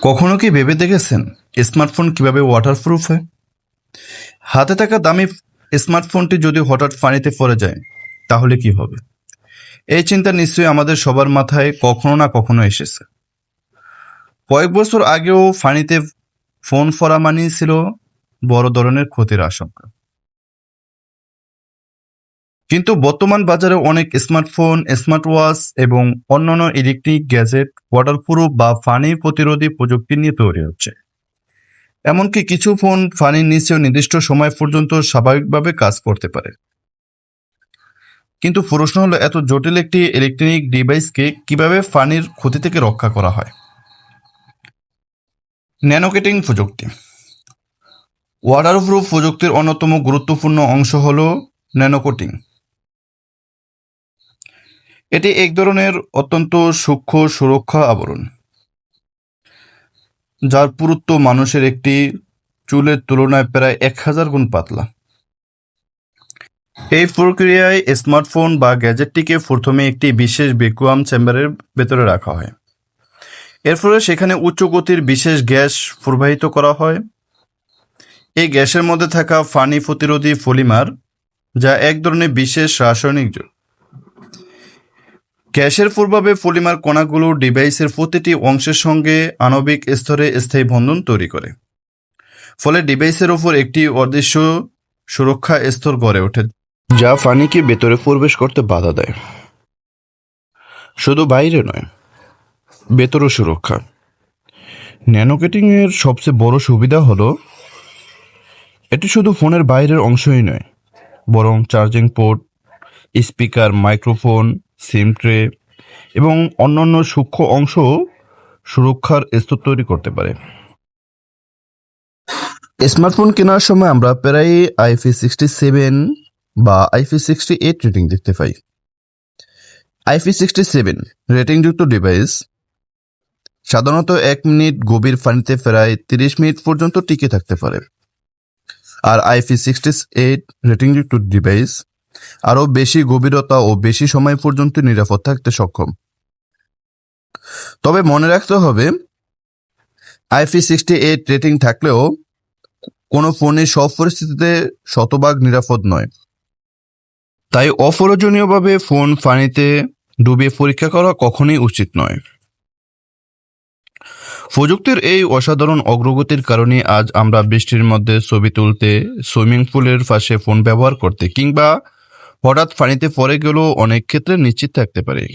কখনো কি ভেবে দেখেছেন স্মার্টফোন কিভাবে ওয়াটারপ্রুফ হয়? হাতে থাকা দামি স্মার্টফোনটি যদি হঠাৎ পানিতে পড়ে যায় তাহলে কি হবে? এই চিন্তা নিশ্চয়ই আমাদের সবার মাথায় কখনো না কখনো এসেছে। কয়েক বছর আগেও পানিতে ফোন পড়া মানেই ছিল বড় ধরনের ক্ষতির আশঙ্কা। কিন্তু বর্তমান বাজারে অনেক স্মার্টফোন, স্মার্ট ওয়াচ এবং অন্যান্য ইলেকট্রিক গ্যাজেট ওয়াটারপ্রুফ বা পানি প্রতিরোধী প্রযুক্তি নিয়ে তৈরি হচ্ছে। এমনকি কিছু ফোন পানির নিচেও নির্দিষ্ট সময় পর্যন্ত স্বাভাবিকভাবে কাজ করতে পারে। কিন্তু প্রশ্ন হলো, এত জটিল একটি ইলেকট্রনিক ডিভাইসকে কিভাবে পানির ক্ষতি থেকে রক্ষা করা হয়? ন্যানোকেটিং প্রযুক্তি। ওয়াটারপ্রুফ প্রযুক্তির অন্যতম গুরুত্বপূর্ণ অংশ হল ন্যানোকোটিং। এটি এক ধরনের অত্যন্ত সূক্ষ্ম সুরক্ষা আবরণ, যার পুরুত্ব মানুষের একটি চুলের তুলনায় প্রায় 1000 গুণ পাতলা। এই প্রক্রিয়ায় স্মার্টফোন বা গ্যাজেটটিকে প্রথমে একটি বিশেষ ভ্যাকুয়াম চেম্বারের ভেতরে রাখা হয়। এর ফলে সেখানে উচ্চ গতির বিশেষ গ্যাস প্রবাহিত করা হয়। এই গ্যাসের মধ্যে থাকা পানি প্রতিরোধী পলিমার, যা এক ধরনের বিশেষ রাসায়নিক যৌগ। গ্যাসের প্রভাবে পলিমার কণাগুলো ডিভাইসের প্রতিটি অংশের সঙ্গে আণবিক স্তরে স্থায়ী বন্ধন তৈরি করে। ফলে ডিভাইসের উপর একটি অদৃশ্য সুরক্ষা স্তর গড়ে ওঠে, যা পানিকে ভেতরে প্রবেশ করতে বাধা দেয়। শুধু বাইরে নয়, ভেতরও সুরক্ষা। ন্যানোকেটিংয়ের সবচেয়ে বড় সুবিধা হলো এটি শুধু ফোনের বাইরের অংশই নয়, বরং চার্জিং পোর্ট, স্পিকার, মাইক্রোফোন, সিম ট্রে এবং অন্যান্য সূক্ষ্ম অংশ সুরক্ষার স্তর তৈরি করতে পারে। স্মার্টফোন কেনার সময় আমরা প্রায় IP67 বা IP68 রেটিং দেখতে পাই। IP67 রেটিংযুক্ত ডিভাইস সাধারণত 1 মিনিট গভীর পানিতে প্রায় 30 মিনিট পর্যন্ত টিকে থাকতে পারে। আর IP68 রেটিংযুক্ত ডিভাইস আরও বেশি গভীরতা ও বেশি সময় পর্যন্ত নিরাপদ থাকতে সক্ষম। তবে মনে রাখতে হবে, IP68 রেটিং থাকলেও কোনো ফোনই সব পরিস্থিতিতে শতভাগ নিরাপদ নয়। তাই অপ্রয়োজনীয়ভাবে ফোন পানিতে ডুবিয়ে পরীক্ষা করা কখনোই উচিত নয়। প্রযুক্তির এই অসাধারণ অগ্রগতির কারণে আজ আমরা বৃষ্টির মধ্যে ছবি তুলতে, সুইমিং পুলের পাশে ফোন ব্যবহার করতে কিংবা হঠাৎ পানিতে পড়ে গেলেও অনেক ক্ষেত্রে নিশ্চিত থাকতে পারি।